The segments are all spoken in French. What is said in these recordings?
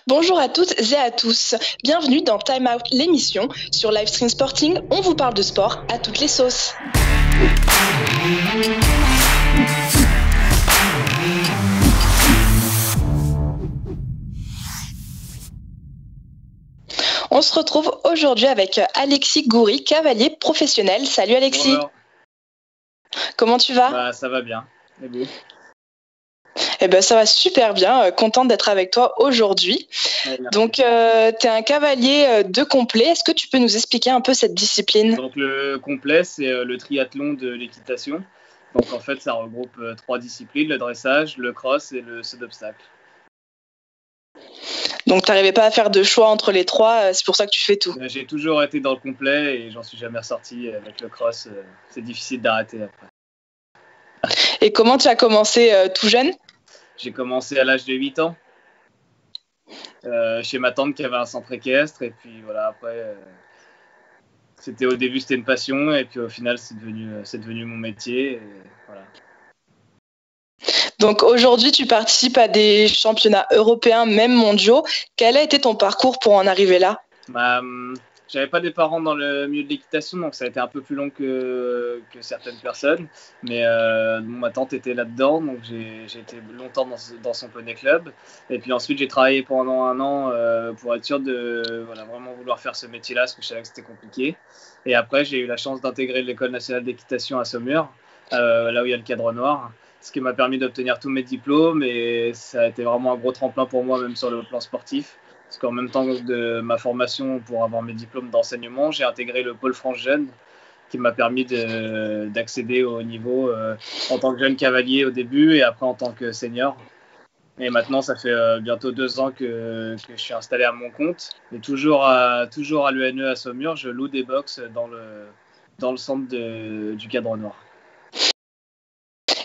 Bonjour à toutes et à tous. Bienvenue dans Time Out, l'émission. Sur Livestream Sporting, on vous parle de sport à toutes les sauces. On se retrouve aujourd'hui avec Alexis Goury, cavalier professionnel. Salut Alexis. Bonjour. Comment tu vas ? Ça va bien. Et vous ? Ça va super bien. Contente d'être avec toi aujourd'hui. Ouais, Donc, tu es un cavalier de complet. Est-ce que tu peux nous expliquer un peu cette discipline ? Donc le complet, c'est le triathlon de l'équitation. Donc en fait, ça regroupe 3 disciplines, le dressage, le cross et le saut d'obstacle. Donc, tu n'arrivais pas à faire de choix entre les trois, c'est pour ça que tu fais tout. J'ai toujours été dans le complet et j'en suis jamais ressorti. Avec le cross, c'est difficile d'arrêter après. Et comment tu as commencé tout jeune ? J'ai commencé à l'âge de 8 ans, chez ma tante qui avait un centre équestre. Et puis voilà, après, au début c'était une passion et puis au final c'est devenu mon métier. Et voilà. Donc aujourd'hui, tu participes à des championnats européens, même mondiaux. Quel a été ton parcours pour en arriver là ? J'avais pas des parents dans le milieu de l'équitation, donc ça a été un peu plus long que certaines personnes. Mais ma tante était là-dedans, donc j'ai été longtemps dans son poney club. Et puis ensuite, j'ai travaillé pendant 1 an pour être sûr de vraiment vouloir faire ce métier-là, parce que je savais que c'était compliqué. Et après, j'ai eu la chance d'intégrer l'École nationale d'équitation à Saumur, là où il y a le cadre noir, ce qui m'a permis d'obtenir tous mes diplômes. Et ça a été vraiment un gros tremplin pour moi, même sur le plan sportif. Parce qu'en même temps de ma formation pour avoir mes diplômes d'enseignement, j'ai intégré le pôle France Jeune qui m'a permis d'accéder au haut niveau en tant que jeune cavalier au début et après en tant que senior. Et maintenant, ça fait bientôt 2 ans que je suis installé à mon compte. Et toujours à l'UNE à Saumur, je loue des box dans le centre du cadre noir.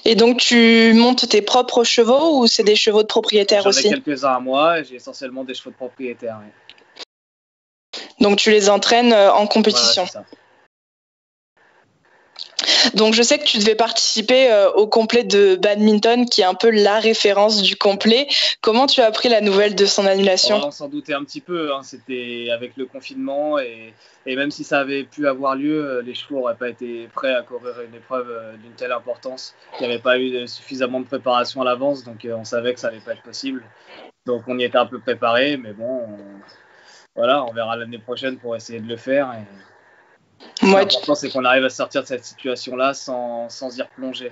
Et donc, tu montes tes propres chevaux ou c'est des chevaux de propriétaires aussi ? J'en ai quelques-uns à moi et j'ai essentiellement des chevaux de propriétaires. Oui. Donc, tu les entraînes en compétition. Voilà, c'est ça. Donc, je sais que tu devais participer au complet de badminton, qui est un peu la référence du complet. Comment tu as appris la nouvelle de son annulation ? On s'en doutait un petit peu. C'était avec le confinement et même si ça avait pu avoir lieu, les chevaux n'auraient pas été prêts à courir une épreuve d'une telle importance. Il n'y avait pas eu suffisamment de préparation à l'avance, donc on savait que ça n'allait pas être possible. Donc on y était un peu préparé, mais bon, on verra l'année prochaine pour essayer de le faire. Et l'important, c'est qu'on arrive à sortir de cette situation-là sans y replonger.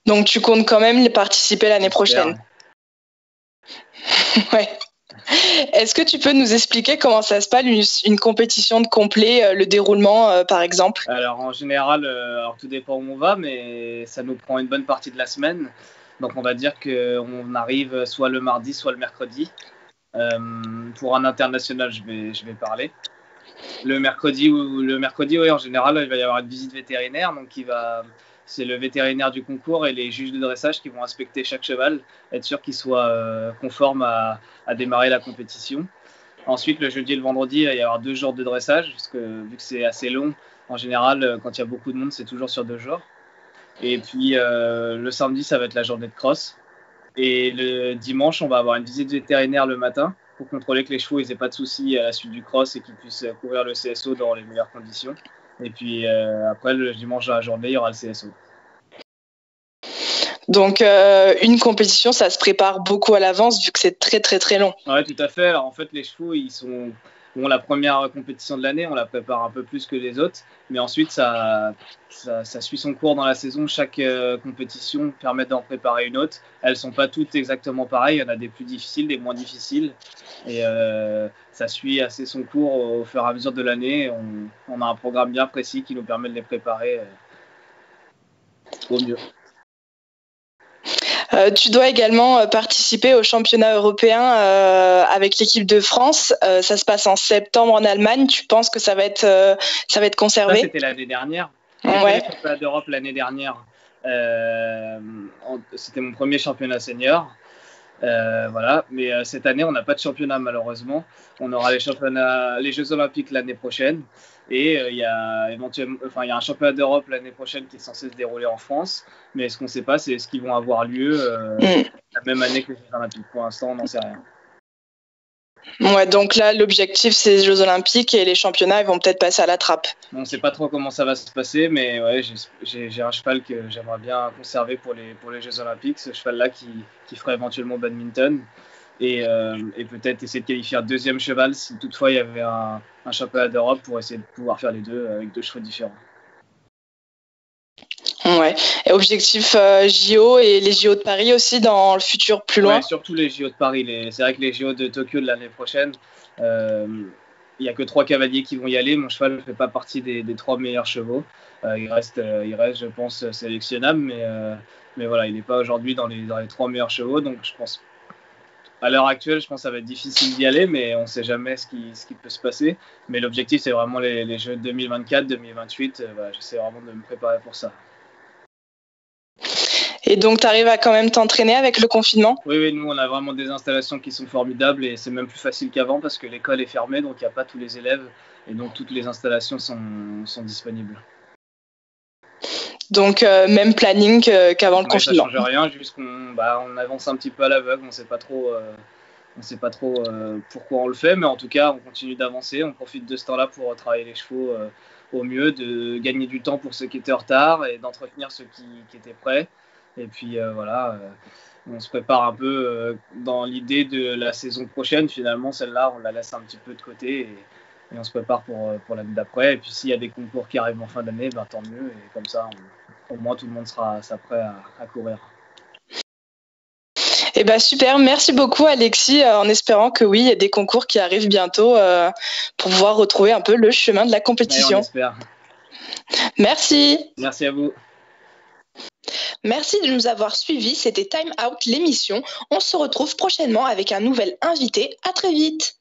Donc tu comptes quand même participer l'année prochaine. Ouais. Est-ce que tu peux nous expliquer comment ça se passe une compétition de complet, le déroulement par exemple ? Alors en général, tout dépend où on va, mais ça nous prend une bonne partie de la semaine. Donc on va dire qu'on arrive soit le mardi, soit le mercredi. Pour un international, je vais parler. Le mercredi, oui, en général, il va y avoir une visite vétérinaire. Donc c'est le vétérinaire du concours et les juges de dressage qui vont inspecter chaque cheval, être sûr qu'il soit conforme à démarrer la compétition. Ensuite, le jeudi et le vendredi, il va y avoir 2 jours de dressage, parce que vu que c'est assez long, en général, quand il y a beaucoup de monde, c'est toujours sur 2 jours. Et puis, le samedi, ça va être la journée de cross. Et le dimanche, on va avoir une visite vétérinaire le matin pour contrôler que les chevaux n'aient pas de soucis à la suite du cross et qu'ils puissent courir le CSO dans les meilleures conditions. Et puis, après, le dimanche dans la journée, il y aura le CSO. Donc, une compétition, ça se prépare beaucoup à l'avance vu que c'est très, très, très long. Oui, tout à fait. Alors, en fait, les chevaux, la première compétition de l'année, on la prépare un peu plus que les autres. Mais ensuite, ça suit son cours dans la saison. Chaque compétition permet d'en préparer une autre. Elles ne sont pas toutes exactement pareilles. Il y en a des plus difficiles, des moins difficiles. Et ça suit assez son cours au fur et à mesure de l'année. On a un programme bien précis qui nous permet de les préparer au mieux. Tu dois également participer au championnat européen avec l'équipe de France. Ça se passe en septembre en Allemagne. Tu penses que ça va être conservé ? Ça, c'était l'année dernière. J'ai fait le championnat d'Europe l'année dernière. C'était mon premier championnat senior. Voilà. Mais cette année, on n'a pas de championnat malheureusement. On aura les Jeux Olympiques l'année prochaine. Et il y a il y a un championnat d'Europe l'année prochaine qui est censé se dérouler en France. Mais ce qu'on ne sait pas, c'est est-ce qu'ils vont avoir lieu la même année que les Jeux Olympiques. Pour l'instant, on n'en sait rien. Ouais, donc là, l'objectif, c'est les Jeux Olympiques et les championnats, ils vont peut-être passer à la trappe. On ne sait pas trop comment ça va se passer, mais ouais, j'ai un cheval que j'aimerais bien conserver pour les Jeux Olympiques. Ce cheval-là qui ferait éventuellement badminton. Et peut-être essayer de qualifier un deuxième cheval si toutefois il y avait un championnat d'Europe pour essayer de pouvoir faire les deux avec deux chevaux différents. Ouais. Et objectif JO et les JO de Paris aussi dans le futur plus loin. Ouais, surtout les JO de Paris. C'est vrai que les JO de Tokyo de l'année prochaine, il n'y a que 3 cavaliers qui vont y aller. Mon cheval ne fait pas partie des 3 meilleurs chevaux. Il reste, je pense, sélectionnable, mais voilà, il n'est pas aujourd'hui dans les 3 meilleurs chevaux. Donc je pense, à l'heure actuelle, je pense que ça va être difficile d'y aller, mais on ne sait jamais ce qui peut se passer. Mais l'objectif, c'est vraiment les Jeux 2024, 2028. Voilà, j'essaie vraiment de me préparer pour ça. Et donc, tu arrives à quand même t'entraîner avec le confinement ? Oui, nous, on a vraiment des installations qui sont formidables et c'est même plus facile qu'avant parce que l'école est fermée, donc il n'y a pas tous les élèves et donc toutes les installations sont disponibles. Donc, même planning qu'avant le confinement. Ça ne change rien, juste qu'on on avance un petit peu à l'aveugle, on ne sait pas trop pourquoi on le fait, mais en tout cas, on continue d'avancer, on profite de ce temps-là pour travailler les chevaux au mieux, de gagner du temps pour ceux qui étaient en retard et d'entretenir ceux qui étaient prêts. Et puis voilà, on se prépare un peu dans l'idée de la saison prochaine. Finalement, celle-là, on la laisse un petit peu de côté et on se prépare pour l'année d'après. Et puis s'il y a des concours qui arrivent en fin d'année, tant mieux. Et comme ça, au moins tout le monde sera prêt à courir. Eh ben super, merci beaucoup Alexis, en espérant que oui, il y a des concours qui arrivent bientôt pour pouvoir retrouver un peu le chemin de la compétition. On espère. Merci. Merci à vous. Merci de nous avoir suivis, c'était Time Out l'émission. On se retrouve prochainement avec un nouvel invité. À très vite.